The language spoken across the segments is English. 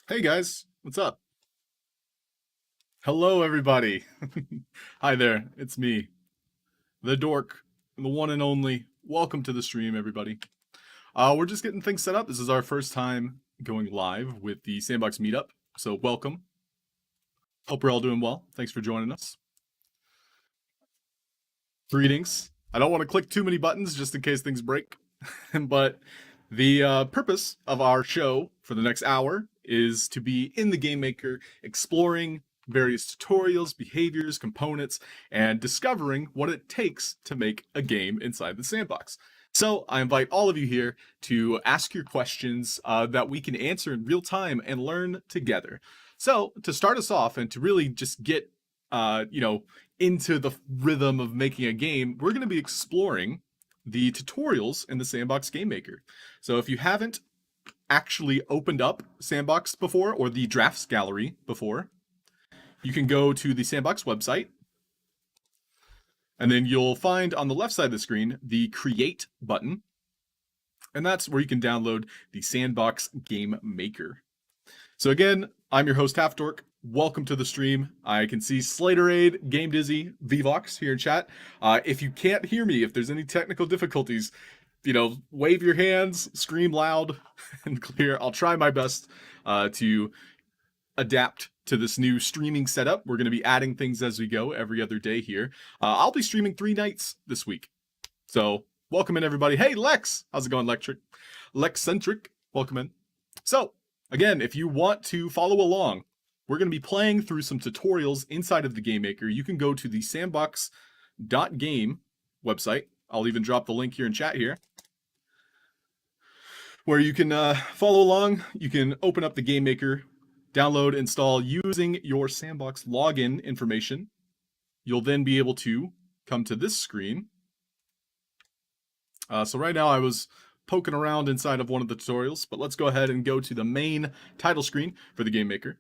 Hey guys, what's up? Hello everybody. Hi there, it's me, the dork, the one and only. Welcome to the stream, everybody. We're just getting things set up. This is our first time going live with the Sandbox Meetup, so welcome. Hope we're all doing well. Thanks for joining us. Greetings. I don't want to click too many buttons just in case things break, but the purpose of our show for the next hour is to be in the game maker, exploring various tutorials, behaviors, components, and discovering what it takes to make a game inside the sandbox. So I invite all of you here to ask your questions that we can answer in real time and learn together. So to start us off and to really just get, into the rhythm of making a game, we're going to be exploring the tutorials in the Sandbox Game Maker. So if you haven't actually opened up Sandbox before or the drafts gallery before, you can go to the Sandbox website, and then you'll find on the left side of the screen the Create button, and that's where you can download the Sandbox Game Maker. So again, I'm your host, Half Dork. Welcome to the stream. I can see Slaterade, Game Dizzy, Vivox here in chat. If you can't hear me, if there's any technical difficulties, wave your hands, scream loud and clear. I'll try my best to adapt to this new streaming setup. We're going to be adding things as we go every other day here. I'll be streaming 3 nights this week. So welcome in, everybody. Hey, Lex. How's it going, Lexcentric? Welcome in. So again, if you want to follow along, we're going to be playing through some tutorials inside of the Game Maker. You can go to the sandbox.game website. I'll even drop the link here in chat here, where you can follow along. You can open up the Game Maker, download, install using your Sandbox login information. You'll then be able to come to this screen. So right now I was poking around inside of one of the tutorials, but let's go ahead and go to the main title screen for the Game Maker.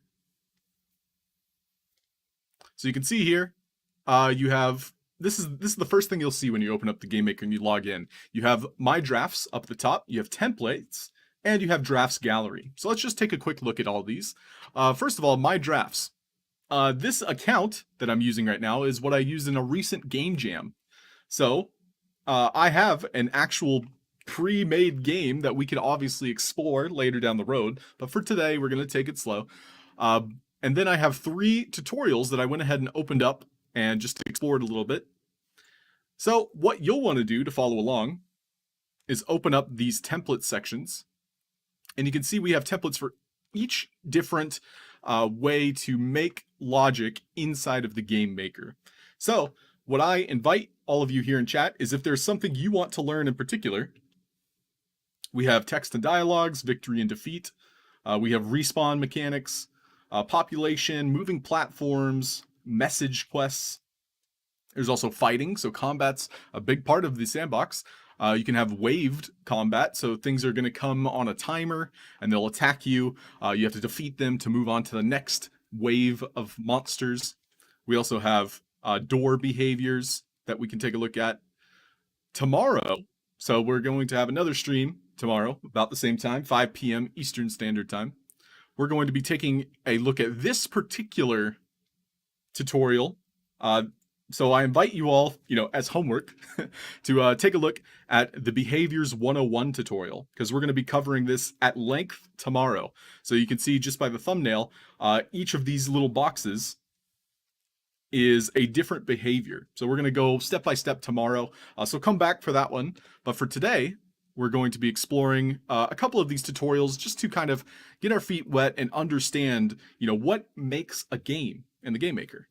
So you can see here, you have, this is the first thing you'll see when you open up the Game Maker and you log in. You have My Drafts up at the top, you have Templates, and you have Drafts Gallery. So let's just take a quick look at all these. First of all, My Drafts. This account that I'm using right now is what I used in a recent game jam. So I have an actual pre-made game that we can obviously explore later down the road, but for today we're going to take it slow. And then I have 3 tutorials that I went ahead and opened up and just explored a little bit. So what you'll want to do to follow along is open up these template sections, and you can see we have templates for each different way to make logic inside of the Game Maker. So what I invite all of you here in chat is, if there's something you want to learn in particular, we have text and dialogues, victory and defeat. We have respawn mechanics, population, moving platforms, message quests. There's also fighting, so combat's a big part of the sandbox. You can have waved combat, so things are going to come on a timer and they'll attack you. You have to defeat them to move on to the next wave of monsters. We also have door behaviors that we can take a look at tomorrow. So we're going to have another stream tomorrow about the same time, 5 p.m. Eastern Standard Time. We're going to be taking a look at this particular tutorial. So I invite you all, as homework, to take a look at the Behaviors 101 tutorial, because we're going to be covering this at length tomorrow. So you can see just by the thumbnail, each of these little boxes is a different behavior. So we're going to go step by step tomorrow. So come back for that one. But for today, we're going to be exploring a couple of these tutorials just to kind of get our feet wet and understand, what makes a game in the Game Maker.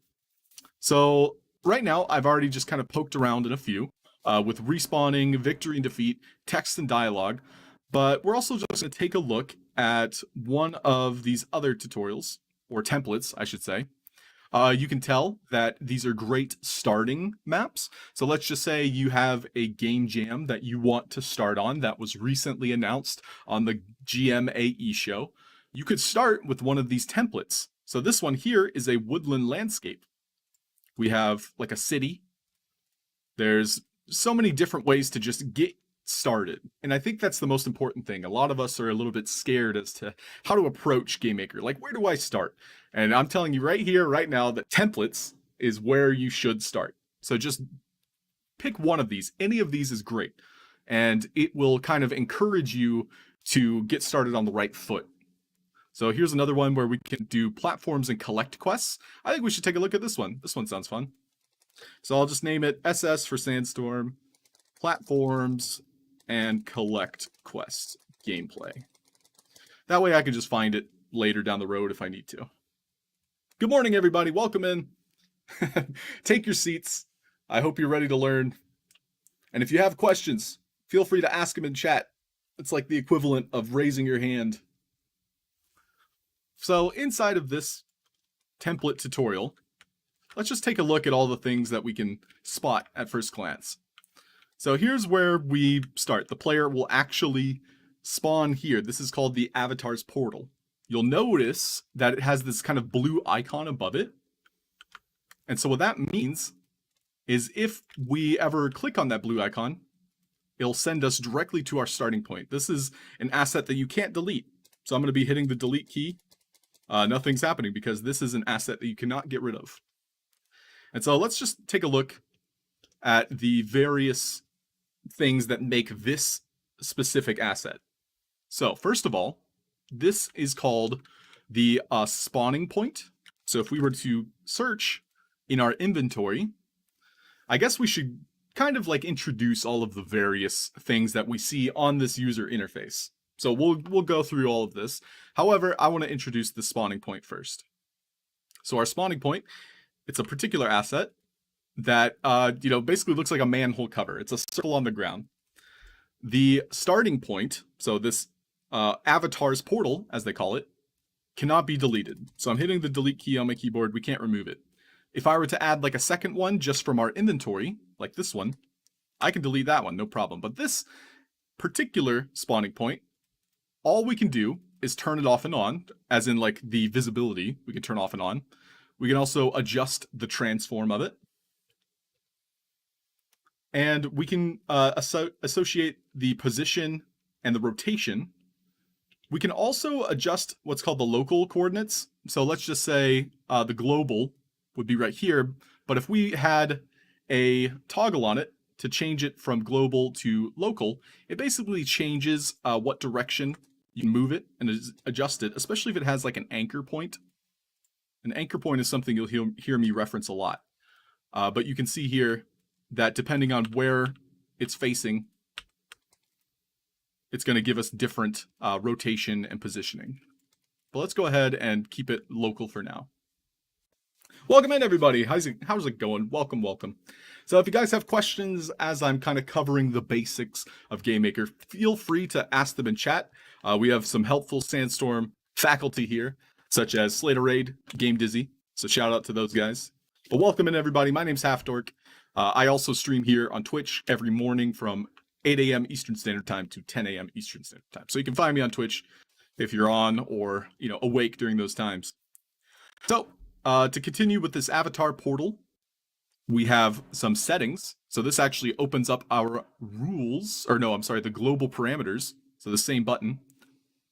So right now, I've already just kind of poked around in a few with respawning, victory and defeat, text and dialogue. But we're also just going to take a look at one of these other tutorials, or templates, I should say. You can tell that these are great starting maps. So let's just say you have a game jam that you want to start on that was recently announced on the GMAE show. You could start with one of these templates. So this one here is a woodland landscape. We have like a city. There's so many different ways to just get started. And I think that's the most important thing. A lot of us are a little bit scared as to how to approach Game Maker. Like, where do I start? And I'm telling you right here, right now, that templates is where you should start. So just pick one of these. Any of these is great. And it will kind of encourage you to get started on the right foot. So here's another one where we can do platforms and collect quests. I think we should take a look at this one. This one sounds fun. So I'll just name it SS for Sandstorm, platforms, and collect quests gameplay. That way I can just find it later down the road if I need to. Good morning, everybody. Welcome in. Take your seats. I hope you're ready to learn. And if you have questions, feel free to ask them in chat. It's like the equivalent of raising your hand. So inside of this template tutorial, let's just take a look at all the things that we can spot at first glance. So here's where we start. The player will actually spawn here. This is called the avatar's portal. You'll notice that it has this kind of blue icon above it. And so what that means is if we ever click on that blue icon, it'll send us directly to our starting point. This is an asset that you can't delete. So I'm going to be hitting the delete key. Nothing's happening because this is an asset that you cannot get rid of. And so let's just take a look at the various things that make this specific asset. So first of all, this is called the spawning point. So if we were to search in our inventory, I guess we should kind of like introduce all of the various things that we see on this user interface. So we'll go through all of this. However, I want to introduce the spawning point first. So our spawning point, it's a particular asset that basically looks like a manhole cover. It's a circle on the ground. The starting point, so this avatar's portal, as they call it, cannot be deleted. So I'm hitting the delete key on my keyboard. We can't remove it. If I were to add like a second one just from our inventory, like this one, I can delete that one, no problem. But this particular spawning point, all we can do is turn it off and on, as in like the visibility, we can turn off and on. We can also adjust the transform of it. And we can associate the position and the rotation. We can also adjust what's called the local coordinates. So let's just say the global would be right here. But if we had a toggle on it to change it from global to local, it basically changes what direction you can move it and adjust it, especially if it has like an anchor point. An anchor point is something you'll hear me reference a lot. But you can see here that depending on where it's facing, it's going to give us different rotation and positioning. But let's go ahead and keep it local for now. Welcome in, everybody. How's it going? Welcome, welcome. So if you guys have questions as I'm kind of covering the basics of Game Maker, feel free to ask them in chat. We have some helpful Sandstorm faculty here, such as Slater Raid, Game Dizzy. So shout out to those guys. But welcome in, everybody. My name's Half Dork. I also stream here on Twitch every morning from 8 a.m. Eastern Standard Time to 10 a.m. Eastern Standard Time. So you can find me on Twitch if you're on or awake during those times. So to continue with this avatar portal, we have some settings. So this actually opens up our rules, or no, I'm sorry, the global parameters. So the same button.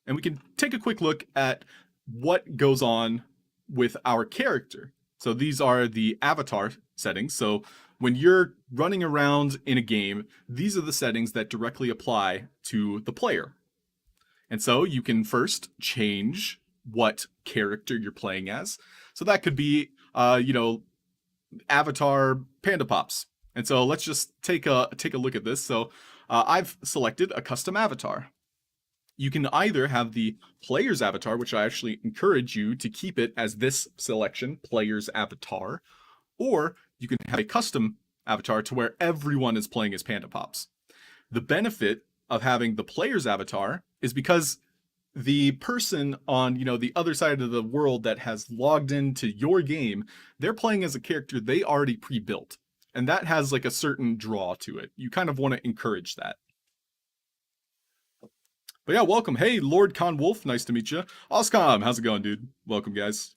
And we can take a quick look at what goes on with our character. So these are the avatar settings. So when you're running around in a game, these are the settings that directly apply to the player. And so you can first change what character you're playing as. So that could be, avatar Panda Pops. And so let's just take a look at this. So I've selected a custom avatar. You can either have the player's avatar, which I actually encourage you to keep it as this selection, player's avatar, or you can have a custom avatar to where everyone is playing as Panda Pops. The benefit of having the player's avatar is because the person on, the other side of the world that has logged into your game, they're playing as a character they already pre-built. And that has like a certain draw to it. You kind of want to encourage that. But yeah, welcome. Hey, Lord Con Wolf, nice to meet you. Oscom, how's it going, dude? Welcome, guys.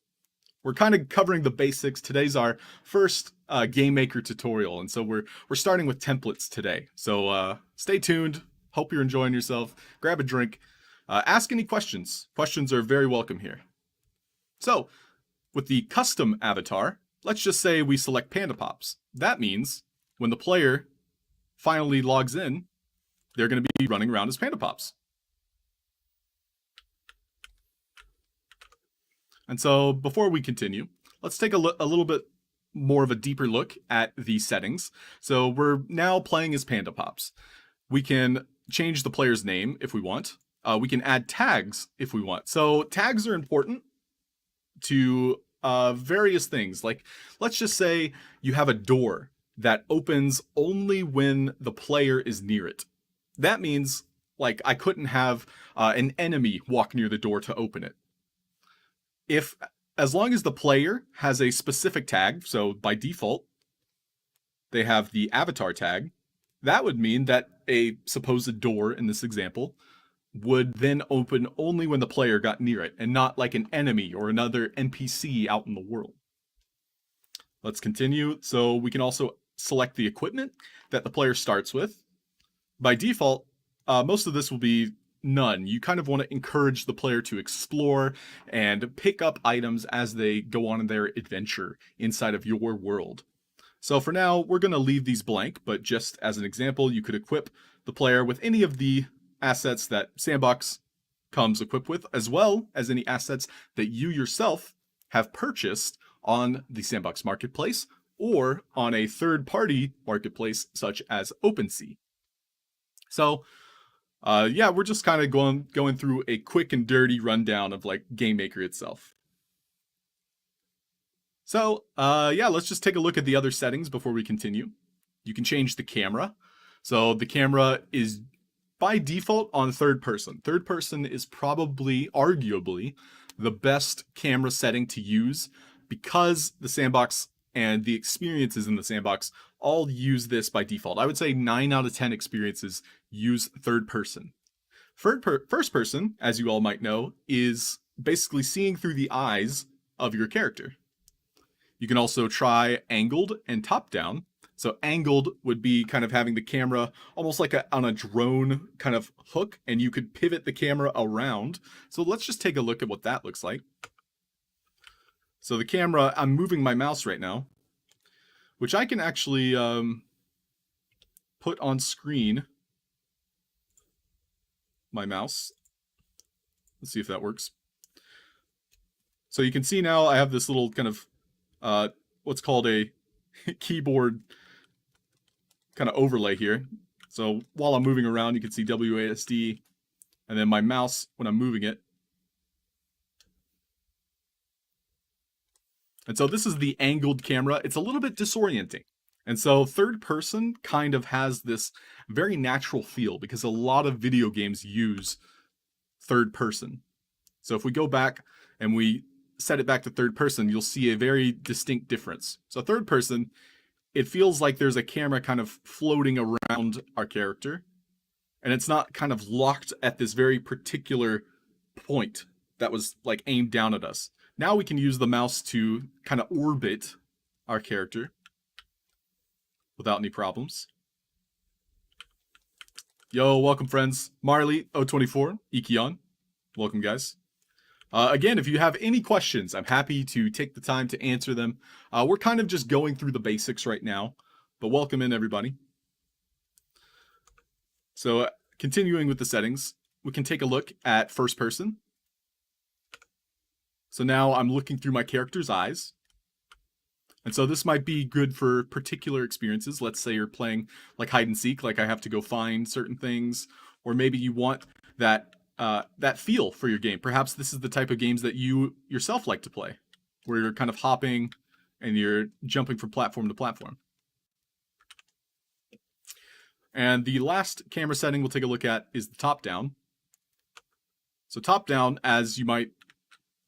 we're kind of covering the basics. Today's our first game maker tutorial, and so we're starting with templates today. So stay tuned. Hope you're enjoying yourself. Grab a drink. Ask any questions. Questions are very welcome here. So with the custom avatar, let's just say we select Panda Pops. That means when the player finally logs in, they're going to be running around as Panda Pops. And so before we continue, let's take a little bit more of a deeper look at the settings. So we're now playing as Panda Pops. We can change the player's name if we want. We can add tags if we want. So tags are important to various things. Like, let's just say you have a door that opens only when the player is near it. That means, like, I couldn't have an enemy walk near the door to open it. As long as the player has a specific tag, so by default, they have the avatar tag, that would mean that a supposed door in this example would then open only when the player got near it, and not like an enemy or another NPC out in the world. Let's continue. So we can also select the equipment that the player starts with. By default, most of this will be none. You kind of want to encourage the player to explore and pick up items as they go on in their adventure inside of your world. So for now, we're going to leave these blank, but just as an example, you could equip the player with any of the assets that Sandbox comes equipped with, as well as any assets that you yourself have purchased on the Sandbox marketplace or on a third-party marketplace such as OpenSea. So yeah, we're just kind of going through a quick and dirty rundown of like Game Maker itself. So yeah, let's just take a look at the other settings before we continue. You can change the camera. So the camera is by default on third person. Third person is probably, arguably, the best camera setting to use because the Sandbox and the experiences in the Sandbox all use this by default. I would say 9 out of 10 experiences use third person. First person, as you all might know, is basically seeing through the eyes of your character. You can also try angled and top down. So angled would be kind of having the camera almost like on a drone kind of hook, and you could pivot the camera around. So let's just take a look at what that looks like. So the camera, I'm moving my mouse right now, which I can actually put on screen. My mouse. Let's see if that works. So you can see now I have this little kind of what's called a keyboard kind of overlay here. So while I'm moving around, you can see WASD, and then my mouse when I'm moving it. And so this is the angled camera. It's a little bit disorienting. And so third person kind of has this very natural feel because a lot of video games use third person. So if we go back and we set it back to third person, you'll see a very distinct difference. So third person, it feels like there's a camera kind of floating around our character, and it's not kind of locked at this very particular point that was like aimed down at us. Now we can use the mouse to kind of orbit our character without any problems. Yo, welcome friends. Marley, O24, Ikion. Welcome guys. Again, if you have any questions, I'm happy to take the time to answer them. We're kind of just going through the basics right now, but welcome in everybody. So continuing with the settings, we can take a look at first person. So now I'm looking through my character's eyes. And so this might be good for particular experiences. Let's say you're playing like hide and seek, like I have to go find certain things, or maybe you want that feel for your game. Perhaps this is the type of games that you yourself like to play, where you're kind of hopping and you're jumping from platform to platform. And the last camera setting we'll take a look at is the top down. So top down, as you might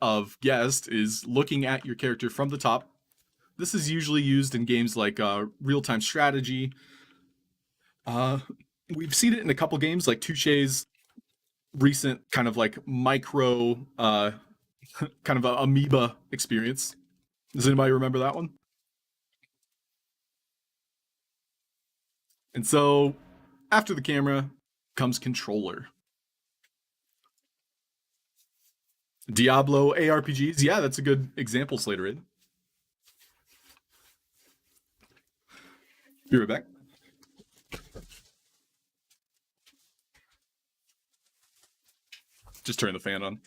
have guessed, is looking at your character from the top. This is usually used in games like real-time strategy. We've seen it in a couple games like Touche's recent kind of like micro kind of a amoeba experience. Does anybody remember that one? And so after the camera comes controller. Diablo ARPGs. Yeah, that's a good example, Slaterid. Be right back. Just turn the fan on.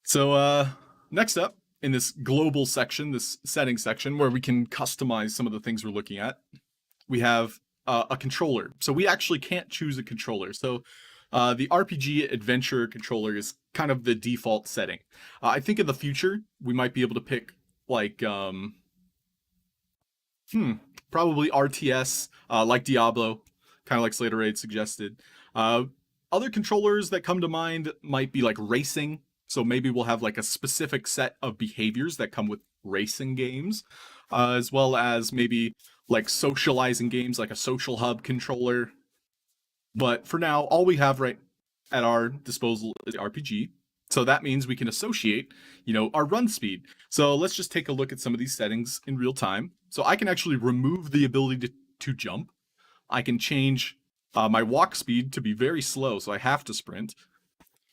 So next up in this global section, this settings section, where we can customize some of the things we're looking at, we have a controller. So we actually can't choose a controller. So the RPG adventure controller is kind of the default setting. I think in the future we might be able to pick like probably RTS, like Diablo, kind of like Slater Raid suggested. Other controllers that come to mind might be like racing. So maybe we'll have like a specific set of behaviors that come with racing games, as well as maybe like socializing games like a social hub controller. But for now, all we have right at our disposal is the RPG. So that means we can associate, our run speed. So let's just take a look at some of these settings in real time. So I can actually remove the ability to jump. I can change my walk speed to be very slow, so I have to sprint.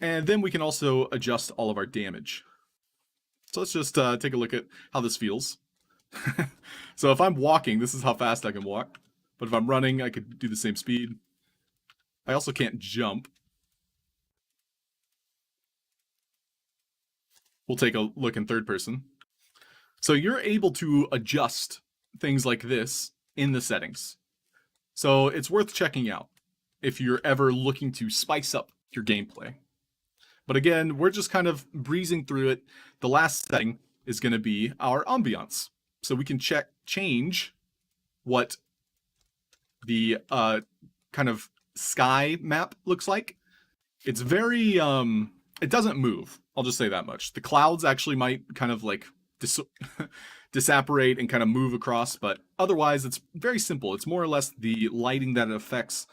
And then we can also adjust all of our damage. So let's just take a look at how this feels. So if I'm walking, this is how fast I can walk. But if I'm running, I could do the same speed. I also can't jump. We'll take a look in third person. So you're able to adjust things like this in the settings. So it's worth checking out if you're ever looking to spice up your gameplay. But again, we're just kind of breezing through it. The last setting is going to be our ambiance. So we can change what the kind of sky map looks like. It's very it doesn't move. I'll just say that much. The clouds actually might kind of like disapparate and kind of move across, but otherwise it's very simple. It's more or less the lighting that affects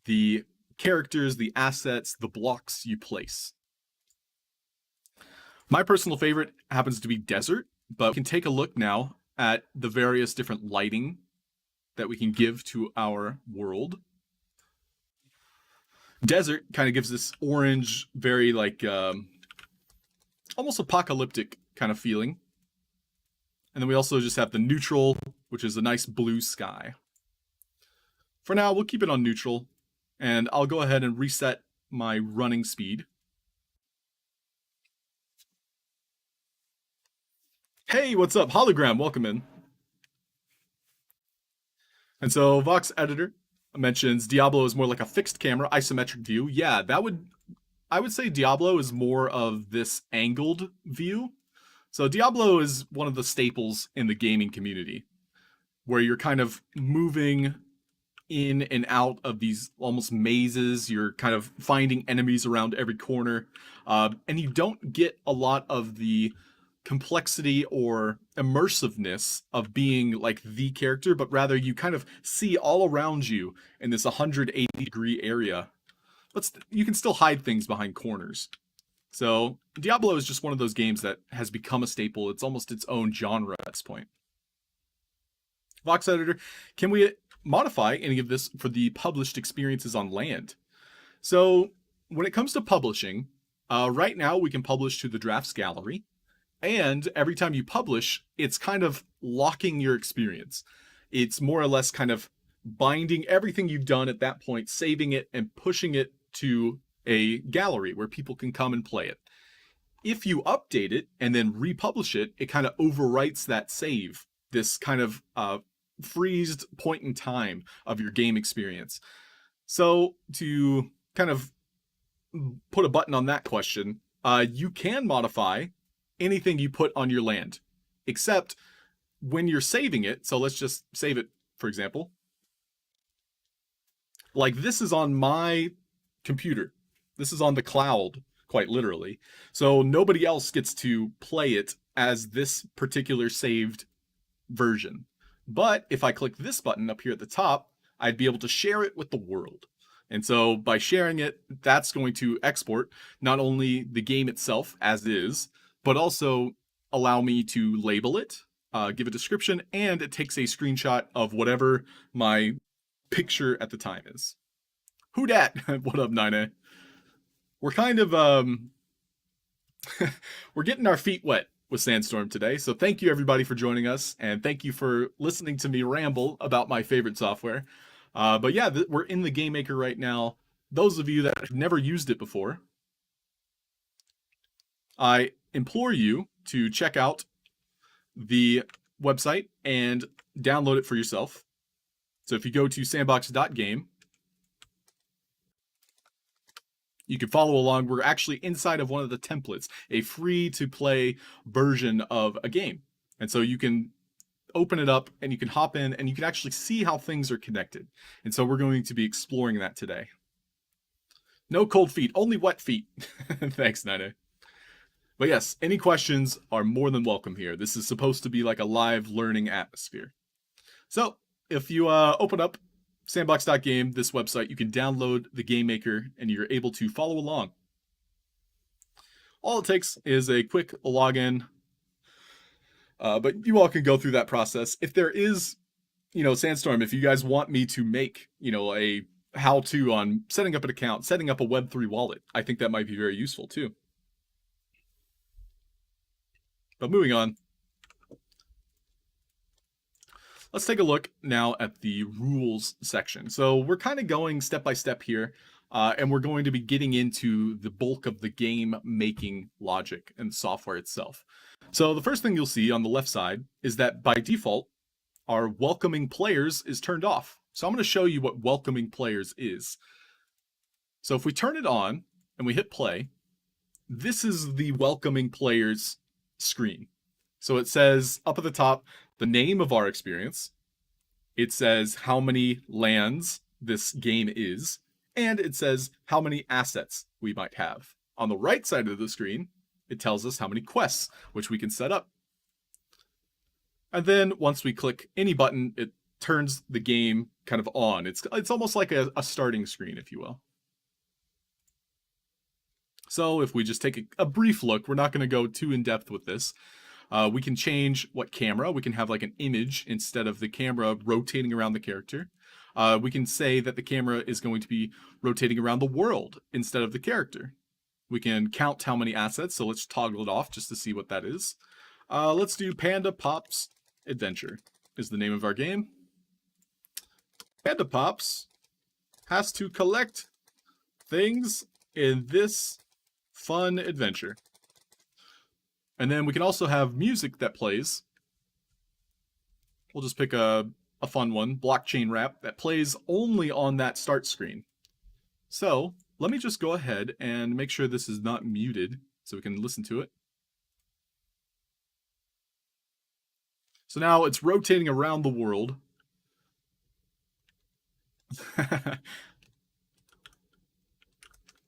the characters, the assets, the blocks you place. My personal favorite happens to be desert, but we can take a look now at the various different lighting that we can give to our world. Desert kind of gives this orange, very like almost apocalyptic kind of feeling. And then we also just have the neutral, which is a nice blue sky. For now, we'll keep it on neutral, and I'll go ahead and reset my running speed. Hey, what's up? Hologram, welcome in. And so Vox Editor mentions Diablo is more like a fixed camera, isometric view. Yeah, I would say Diablo is more of this angled view. So Diablo is one of the staples in the gaming community, where you're kind of moving in and out of these almost mazes. You're kind of finding enemies around every corner, and you don't get a lot of the complexity or immersiveness of being like the character, but rather you kind of see all around you in this 180-degree area. But you can still hide things behind corners. So Diablo is just one of those games that has become a staple. It's almost its own genre at this point. Vox Editor, can we modify any of this for the published experiences on land? So when it comes to publishing, right now we can publish to the drafts gallery. And every time you publish, it's kind of locking your experience. It's more or less kind of binding everything you've done at that point, saving it and pushing it to a gallery where people can come and play it. If you update it and then republish it, it kind of overwrites that save, this kind of freezed point in time of your game experience. So to kind of put a button on that question, you can modify anything you put on your land, except when you're saving it. So let's just save it, for example. Like this is on my computer. This is on the cloud, quite literally. So nobody else gets to play it as this particular saved version. But if I click this button up here at the top, I'd be able to share it with the world. And so by sharing it, that's going to export not only the game itself as is, but also allow me to label it, give a description, and it takes a screenshot of whatever my picture at the time is. Who dat? What up, Nine? We're kind of we're getting our feet wet with Sandstorm today. So thank you everybody for joining us, and thank you for listening to me ramble about my favorite software. But yeah, we're in the Game Maker right now. Those of you that have never used it before, I implore you to check out the website and download it for yourself. So if you go to sandbox.game, you can follow along. We're actually inside of one of the templates, a free-to-play version of a game. And so you can open it up and you can hop in and you can actually see how things are connected. And so we're going to be exploring that today. No cold feet, only wet feet. Thanks, Nine. But yes, any questions are more than welcome here. This is supposed to be like a live learning atmosphere. So if you open up sandbox.game, this website, you can download the Game Maker and you're able to follow along. All it takes is a quick login, but you all can go through that process. If there is, Sandstorm, if you guys want me to make, a how-to on setting up an account, setting up a Web3 wallet, I think that might be very useful too. But moving on. Let's take a look now at the rules section. So we're kind of going step by step here, and we're going to be getting into the bulk of the game making logic and software itself. So the first thing you'll see on the left side is that by default, our welcoming players is turned off. So I'm going to show you what welcoming players is. So if we turn it on and we hit play, this is the welcoming players screen. So it says up at the top, the name of our experience, it says how many lands this game is, and it says how many assets we might have. On the right side of the screen, it tells us how many quests, which we can set up. And then once we click any button, it turns the game kind of on. It's almost like a starting screen, if you will. So if we just take a brief look, we're not going to go too in depth with this. We can change what camera. We can have like an image instead of the camera rotating around the character. We can say that the camera is going to be rotating around the world instead of the character. We can count how many assets, so let's toggle it off just to see what that is. Let's do Panda Pops Adventure is the name of our game. Panda Pops has to collect things in this fun adventure. And then we can also have music that plays. We'll just pick a fun one, blockchain rap, that plays only on that start screen. So let me just go ahead and make sure this is not muted so we can listen to it. So now it's rotating around the world.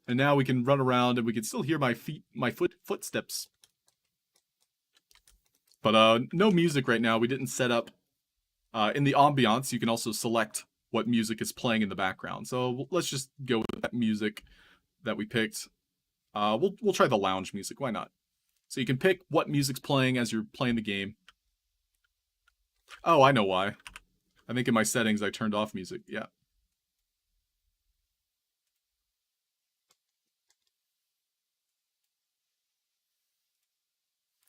And now we can run around and we can still hear my footsteps. But no music right now. We didn't set up. In the ambiance, you can also select what music is playing in the background. So let's just go with that music that we picked. We'll try the lounge music. Why not? So you can pick what music's playing as you're playing the game. Oh, I know why. I think in my settings I turned off music. Yeah.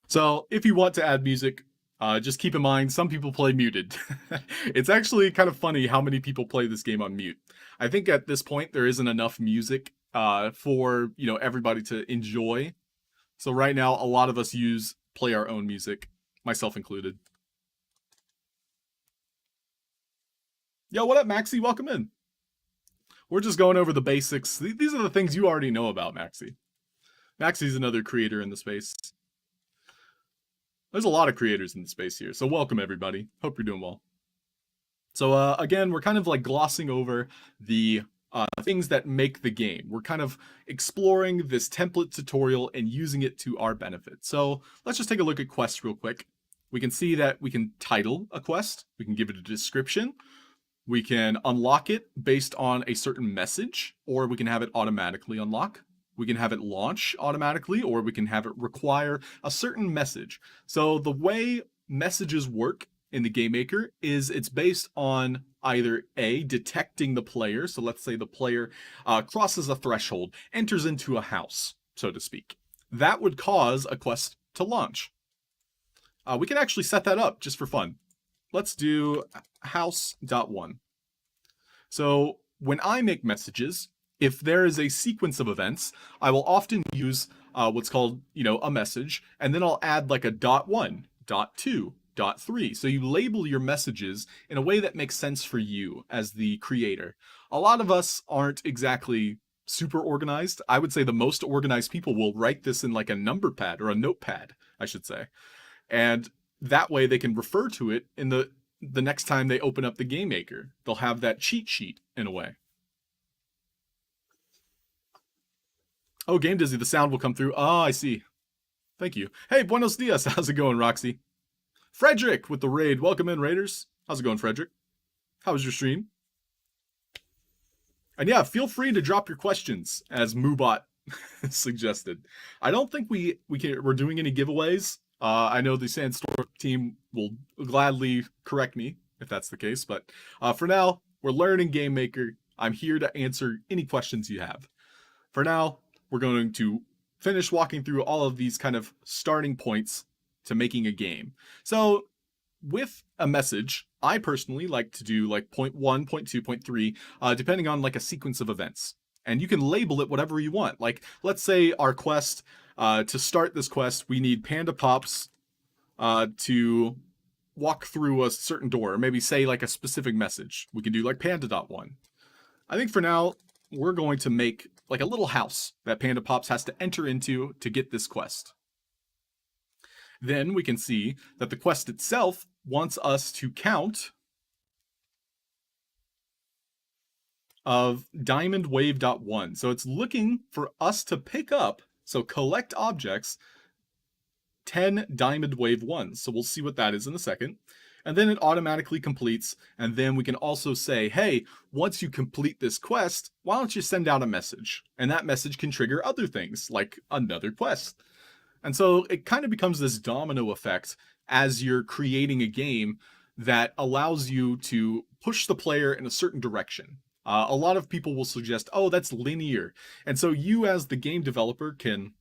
So if you want to add music, just keep in mind, some people play muted. It's actually kind of funny how many people play this game on mute. I think at this point, there isn't enough music for everybody to enjoy. So right now, a lot of us play our own music, myself included. Yo, what up, Maxi? Welcome in. We're just going over the basics. These are the things you already know about, Maxi. Maxi's another creator in the space. There's a lot of creators in the space here, so welcome everybody. Hope you're doing well. So again, we're kind of like glossing over the things that make the game. We're kind of exploring this template tutorial and using it to our benefit. So let's just take a look at quests real quick. We can see that we can title a quest. We can give it a description. We can unlock it based on a certain message, or we can have it automatically unlock. We can have it launch automatically, or we can have it require a certain message. So the way messages work in the game maker is it's based on either A, detecting the player. So let's say the player crosses a threshold, enters into a house, so to speak. That would cause a quest to launch. We can actually set that up just for fun. Let's do house.1. So when I make messages, if there is a sequence of events, I will often use what's called, a message, and then I'll add like a .1, .2, .3. So you label your messages in a way that makes sense for you as the creator. A lot of us aren't exactly super organized. I would say the most organized people will write this in like a number pad, or a notepad, I should say. And that way they can refer to it in the next time they open up the game maker. They'll have that cheat sheet in a way. Oh, Game Dizzy, the sound will come through. Oh, I see. Thank you. Hey, buenos dias. How's it going, Roxy? Frederick with the raid. Welcome in, Raiders. How's it going, Frederick? How was your stream? And yeah, feel free to drop your questions, as Moobot suggested. I don't think we're doing any giveaways. I know the SandStorm team will gladly correct me if that's the case, but for now, we're learning Game Maker. I'm here to answer any questions you have. For now, we're going to finish walking through all of these kind of starting points to making a game. So with a message, I personally like to do like point 1, point 2, point 3, depending on like a sequence of events. And you can label it whatever you want. Like, let's say our quest, to start this quest, we need Panda Pops to walk through a certain door, or maybe say like a specific message. We can do like panda.1. I think for now, we're going to make like a little house that Panda Pops has to enter into to get this quest. Then we can see that the quest itself wants us to count of diamond wave.1. So it's looking for us to pick up, so collect objects, 10 diamond wave ones. So we'll see what that is in a second. And then it automatically completes. And then we can also say, hey, once you complete this quest, why don't you send out a message? And that message can trigger other things, like another quest. And so it kind of becomes this domino effect as you're creating a game that allows you to push the player in a certain direction. A lot of people will suggest, oh, that's linear. And so you as the game developer can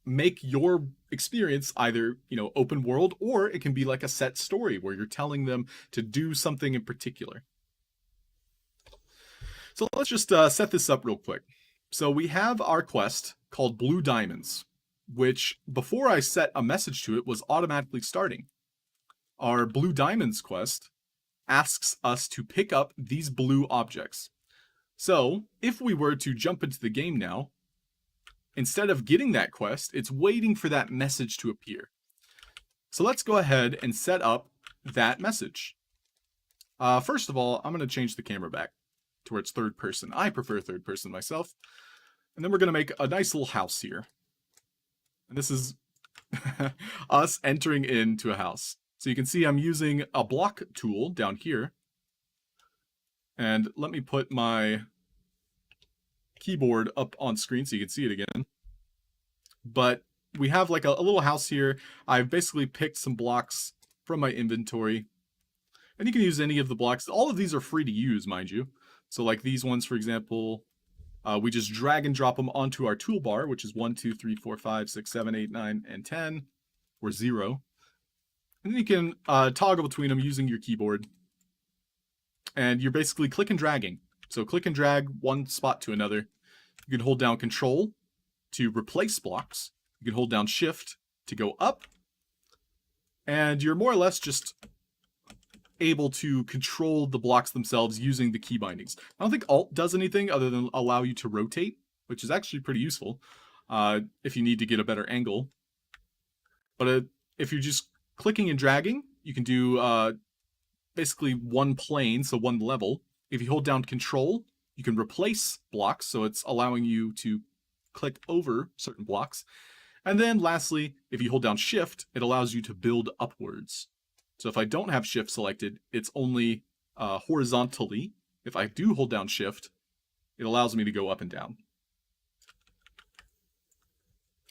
make your experience either, open world, or it can be like a set story where you're telling them to do something in particular. So let's just set this up real quick. So we have our quest called Blue Diamonds, which before I set a message to it was automatically starting. Our Blue Diamonds quest asks us to pick up these blue objects. So if we were to jump into the game now, instead of getting that quest, it's waiting for that message to appear. So let's go ahead and set up that message. First of all, I'm going to change the camera back to where it's third person. I prefer third person myself. And then we're going to make a nice little house here. And this is us entering into a house. So you can see I'm using a block tool down here. And let me put my keyboard up on screen so you can see it again. But we have like a little house here. I've basically picked some blocks from my inventory. And you can use any of the blocks. All of these are free to use, mind you. So like these ones, for example, we just drag and drop them onto our toolbar, which is 1, 2, 3, 4, 5, 6, 7, 8, 9, and 10, or 0. And then you can toggle between them using your keyboard. And you're basically click and dragging. So click and drag one spot to another. You can hold down Control to replace blocks. You can hold down Shift to go up. And you're more or less just able to control the blocks themselves using the key bindings. I don't think Alt does anything other than allow you to rotate, which is actually pretty useful if you need to get a better angle. But if you're just clicking and dragging, you can do basically one plane, so one level. If you hold down Control, you can replace blocks, so it's allowing you to click over certain blocks. And then lastly, if you hold down Shift, it allows you to build upwards. So if I don't have Shift selected, it's only horizontally. If I do hold down Shift, it allows me to go up and down.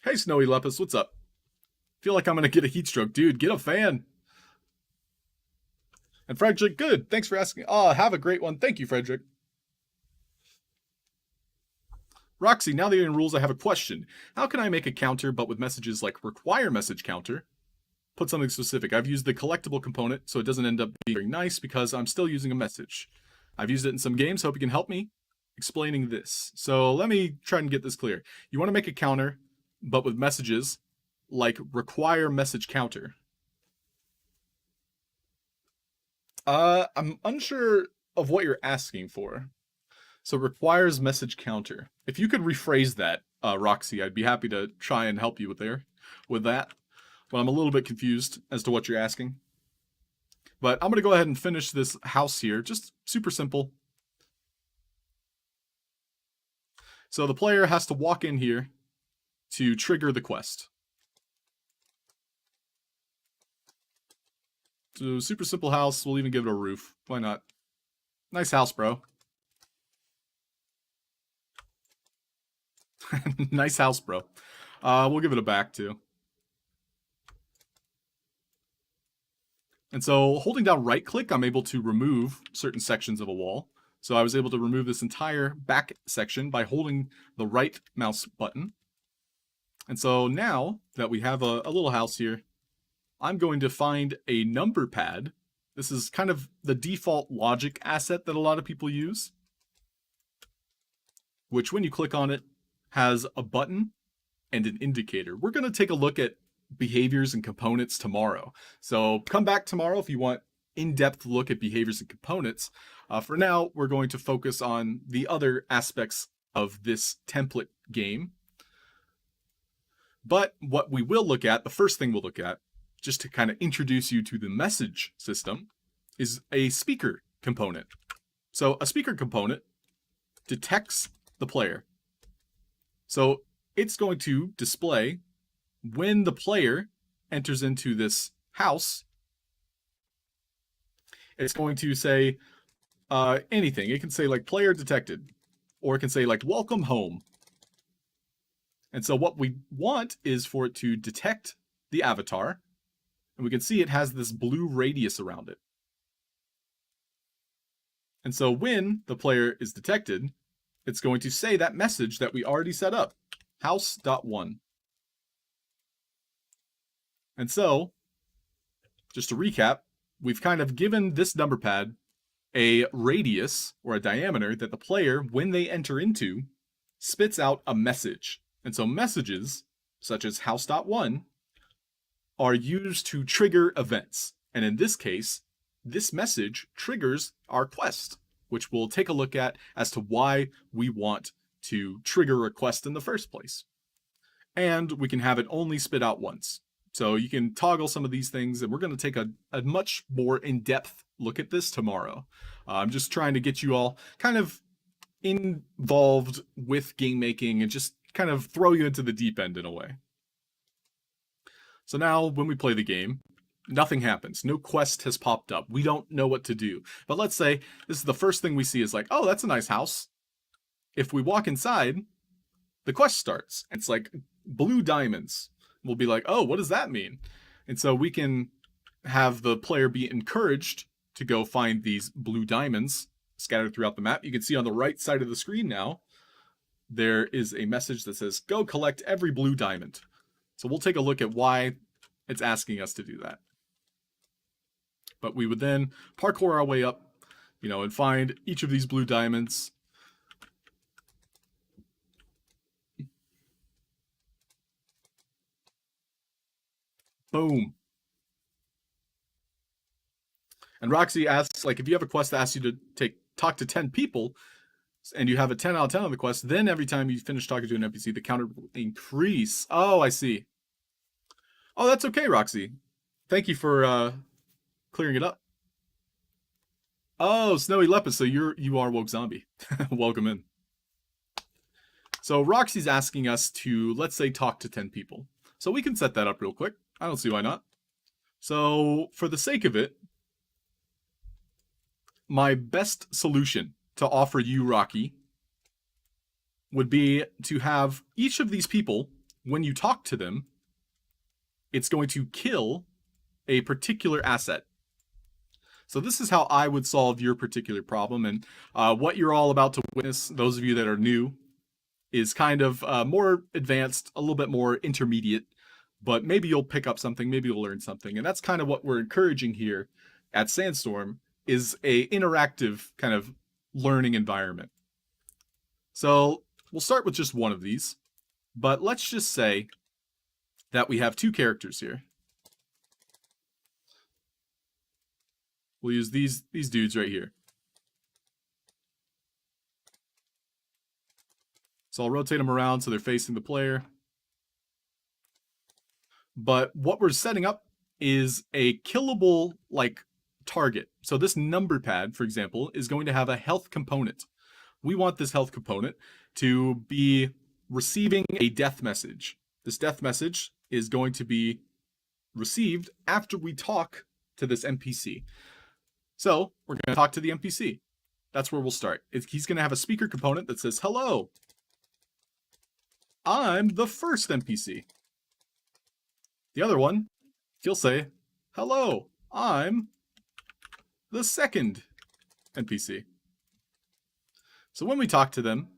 Hey, Snowy Lepus, what's up? Feel like I'm gonna get a heat stroke. Dude, get a fan. And Frederick, good. Thanks for asking. Oh, have a great one. Thank you, Frederick. Roxy, now that you're in rules, I have a question. How can I make a counter but with messages like require message counter? Put something specific. I've used the collectible component, so it doesn't end up being very nice because I'm still using a message. I've used it in some games. Hope you can help me explaining this. So let me try and get this clear. You want to make a counter, but with messages like require message counter. I'm unsure of what you're asking for. So requires message counter. If you could rephrase that, Roxy, I'd be happy to try and help you with that. But I'm a little bit confused as to what you're asking. But I'm going to go ahead and finish this house here. Just super simple. So the player has to walk in here to trigger the quest. So super simple house. We'll even give it a roof. Why not? Nice house, bro. Nice house, bro. We'll give it a back too. And so holding down right click, I'm able to remove certain sections of a wall. So I was able to remove this entire back section by holding the right mouse button. And so now that we have a little house here, I'm going to find a number pad. This is kind of the default logic asset that a lot of people use, which when you click on it has a button and an indicator. We're going to take a look at behaviors and components tomorrow. So come back tomorrow if you want in-depth look at behaviors and components. For now, we're going to focus on the other aspects of this template game. But what we will look at, the first thing we'll look at, just to kind of introduce you to the message system, is a speaker component. So a speaker component detects the player. So it's going to display when the player enters into this house. It's going to say anything. It can say like player detected, or it can say like welcome home. And so what we want is for it to detect the avatar, and we can see it has this blue radius around it. And so when the player is detected, it's going to say that message that we already set up, house.1. And so, just to recap, we've kind of given this number pad a radius or a diameter that the player, when they enter into, spits out a message. And so messages, such as house.1, are used to trigger events. And in this case, this message triggers our quest, which we'll take a look at as to why we want to trigger a quest in the first place. And we can have it only spit out once. So you can toggle some of these things, and we're going to take a much more in-depth look at this tomorrow. I'm just trying to get you all kind of involved with game making and just kind of throw you into the deep end in a way. So now when we play the game, nothing happens. No quest has popped up. We don't know what to do. But let's say this is the first thing we see is like, oh, that's a nice house. If we walk inside, the quest starts. It's like blue diamonds. We'll be like, oh, what does that mean? And so we can have the player be encouraged to go find these blue diamonds scattered throughout the map. You can see on the right side of the screen now, there is a message that says, go collect every blue diamond. So we'll take a look at why it's asking us to do that. But we would then parkour our way up, and find each of these blue diamonds. Boom. And Roxy asks, like, if you have a quest that asks you to talk to 10 people, and you have a 10 out of 10 on the quest, then every time you finish talking to an NPC, the counter will increase. Oh, I see. Oh, that's okay, Roxy. Thank you for clearing it up. Oh, Snowy Lepus, so you are Woke Zombie. Welcome in. So Roxy's asking us to, let's say, talk to 10 people. So we can set that up real quick. I don't see why not. So for the sake of it, my best solution to offer you, Rocky, would be to have each of these people when you talk to them, it's going to kill a particular asset. So this is how I would solve your particular problem. And what you're all about to witness, those of you that are new, is kind of more advanced, a little bit more intermediate, but maybe you'll pick up something, maybe you'll learn something. And that's kind of what we're encouraging here at Sandstorm, is a interactive kind of learning environment. So we'll start with just one of these, but let's just say that we have two characters here. We'll use these dudes right here. So I'll rotate them around so they're facing the player. But what we're setting up is a killable like target. So this number pad, for example, is going to have a health component. We want this health component to be receiving a death message. This death message is going to be received after we talk to this NPC. So we're going to talk to the NPC. That's where we'll start. He's going to have a speaker component that says, "Hello, I'm the first NPC." The other one, he'll say, "Hello, I'm the second NPC." So when we talk to them,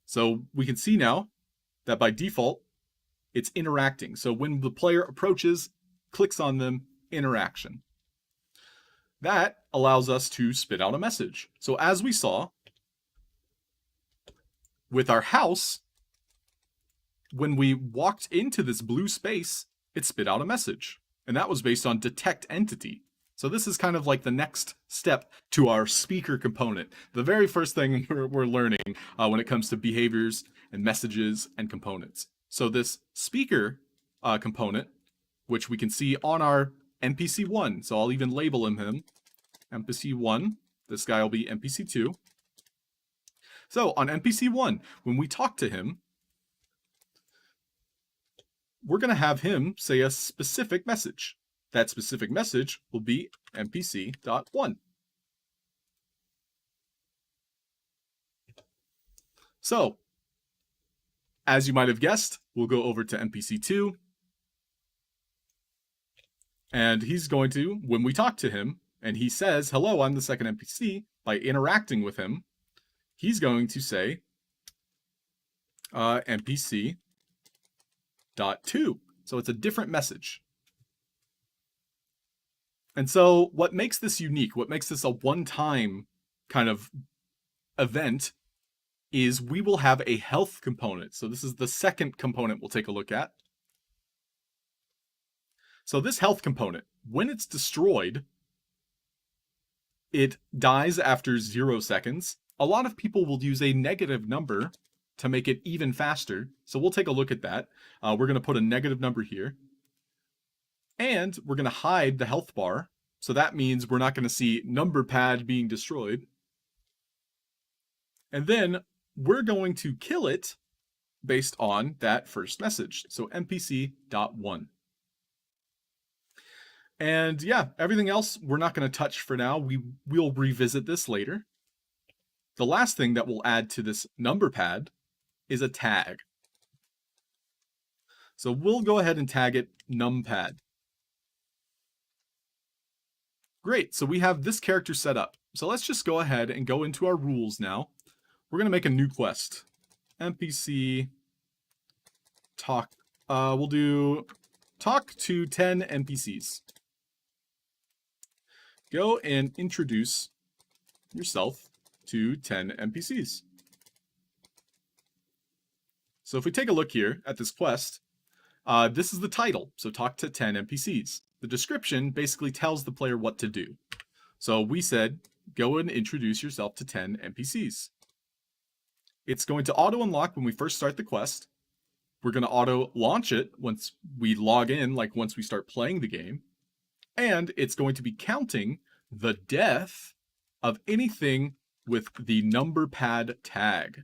so we can see now that by default, it's interacting. So when the player approaches, clicks on them, interaction. That allows us to spit out a message. So as we saw with our house, when we walked into this blue space, it spit out a message. And that was based on detect entity. So this is kind of like the next step to our speaker component. The very first thing we're learning when it comes to behaviors and messages and components. So this speaker component, which we can see on our NPC1. So I'll even label him NPC1. This guy will be NPC2. So on NPC1, when we talk to him, we're going to have him say a specific message. That specific message will be NPC.1. So, as you might have guessed, we'll go over to NPC2. And he's going to, when we talk to him, and he says, "Hello, I'm the second NPC," by interacting with him, he's going to say NPC.2. So it's a different message. And so what makes this unique, what makes this a one-time kind of event, is we will have a health component. So this is the second component we'll take a look at. So this health component, when it's destroyed, it dies after 0 seconds. A lot of people will use a negative number to make it even faster. So we'll take a look at that. We're going to put a negative number here. And we're going to hide the health bar. So that means we're not going to see number pad being destroyed. And then we're going to kill it based on that first message. So NPC.1. And yeah, everything else we're not going to touch for now. We'll revisit this later. The last thing that we'll add to this number pad is a tag. So we'll go ahead and tag it numpad. Great, so we have this character set up. So let's just go ahead and go into our rules now. We're going to make a new quest. NPC talk. We'll do talk to 10 NPCs. Go and introduce yourself to 10 NPCs. So if we take a look here at this quest, this is the title. So talk to 10 NPCs. The description basically tells the player what to do. So we said, go and introduce yourself to 10 NPCs. It's going to auto unlock when we first start the quest. We're going to auto launch it once we log in, like once we start playing the game. And it's going to be counting the death of anything with the number pad tag.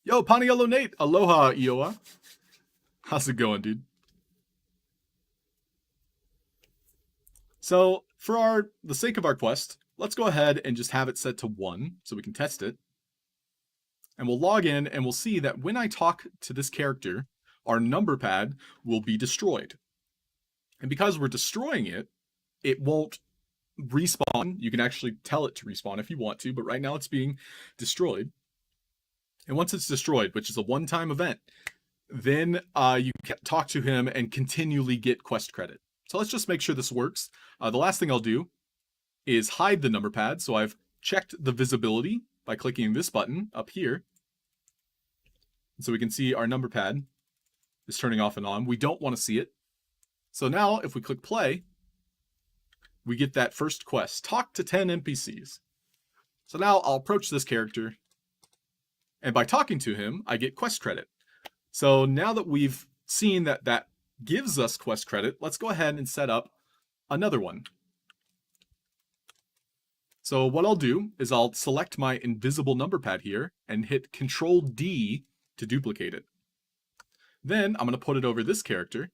Yo, Paniello Nate. Aloha, Iowa. How's it going, dude? So for the sake of our quest, let's go ahead and just have it set to 1 so we can test it. And we'll log in and we'll see that when I talk to this character, our number pad will be destroyed. And because we're destroying it, it won't respawn. You can actually tell it to respawn if you want to, but right now it's being destroyed. And once it's destroyed, which is a one-time event, then you can talk to him and continually get quest credit. So let's just make sure this works. The last thing I'll do is hide the number pad. So I've checked the visibility by clicking this button up here. So we can see our number pad is turning off and on. We don't want to see it. So now if we click play, we get that first quest, talk to 10 NPCs. So now I'll approach this character, and by talking to him, I get quest credit. So now that we've seen that that gives us quest credit, let's go ahead and set up another one. So what I'll do is I'll select my invisible number pad here and hit Control D to duplicate it. Then I'm going to put it over this character.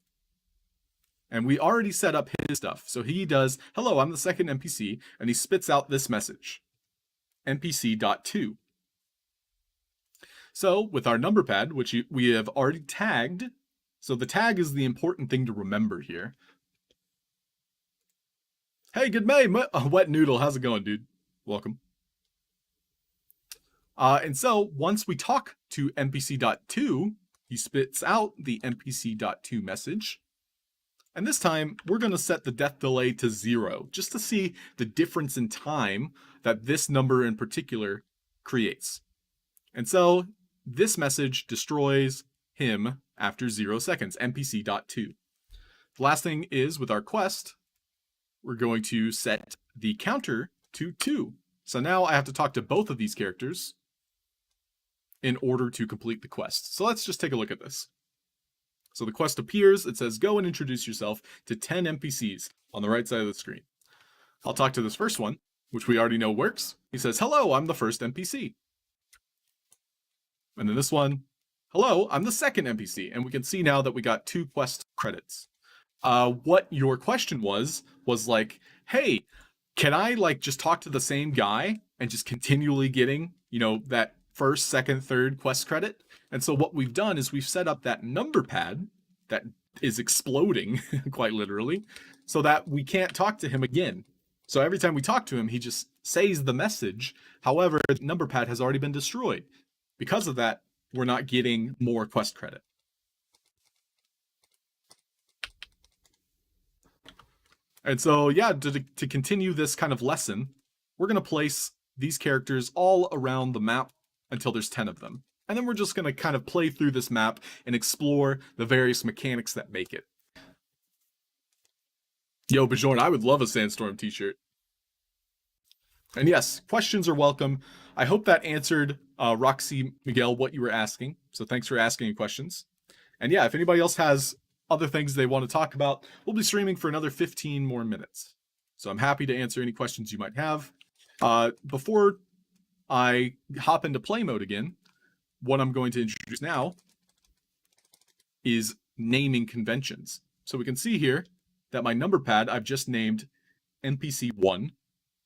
And we already set up his stuff. So he does, hello, I'm the second NPC, and he spits out this message, npc.to. So with our number pad, which we have already tagged, so the tag is the important thing to remember here. Hey, good May, Wet Noodle, how's it going, dude? Welcome. And so once we talk to npc.to, he spits out the npc.to message. And this time, we're going to set the death delay to 0, just to see the difference in time that this number in particular creates. And so this message destroys him after 0 seconds, npc.to. The last thing is with our quest, we're going to set the counter to 2. So now I have to talk to both of these characters in order to complete the quest. So let's just take a look at this. So the quest appears, it says, go and introduce yourself to 10 NPCs on the right side of the screen. I'll talk to this first one, which we already know works. He says, hello, I'm the first NPC. And then this one, hello, I'm the second NPC. And we can see now that we got 2 quest credits. What your question was like, hey, can I like just talk to the same guy and just continually getting, that first, second, third quest credit? And so what we've done is we've set up that number pad that is exploding, quite literally, so that we can't talk to him again. So every time we talk to him, he just says the message. However, the number pad has already been destroyed. Because of that, we're not getting more quest credit. And so, yeah, to continue this kind of lesson, we're going to place these characters all around the map until there's 10 of them. And then we're just going to kind of play through this map and explore the various mechanics that make it. Yo, Bajorn, I would love a Sandstorm t-shirt. And yes, questions are welcome. I hope that answered, Roxy Miguel, what you were asking. So thanks for asking questions. And yeah, if anybody else has other things they want to talk about, we'll be streaming for another 15 more minutes. So I'm happy to answer any questions you might have. Before I hop into play mode again, what I'm going to introduce now is naming conventions. So we can see here that my number pad, I've just named NPC1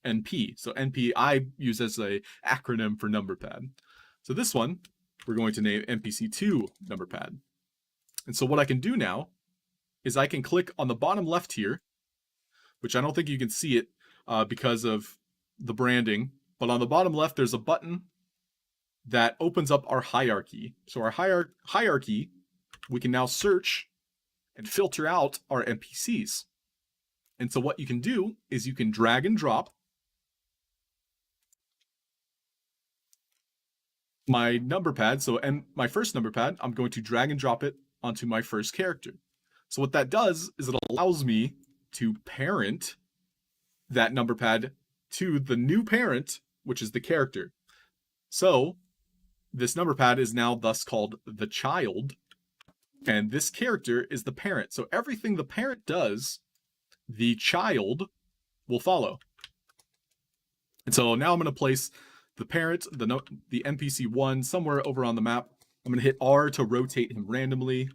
NP. So NP I use as a acronym for number pad. So this one, we're going to name NPC2 number pad. And so what I can do now is I can click on the bottom left here, which I don't think you can see it because of the branding, but on the bottom left, there's a button that opens up our hierarchy. So our hierarchy, we can now search and filter out our NPCs. And so what you can do is you can drag and drop my number pad. So my first number pad, I'm going to drag and drop it onto my first character. So what that does is it allows me to parent that number pad to the new parent, which is the character. So this number pad is now thus called the child, and this character is the parent. So everything the parent does, the child will follow. And so now I'm going to place the parent, the NPC1, somewhere over on the map. I'm going to hit R to rotate him randomly.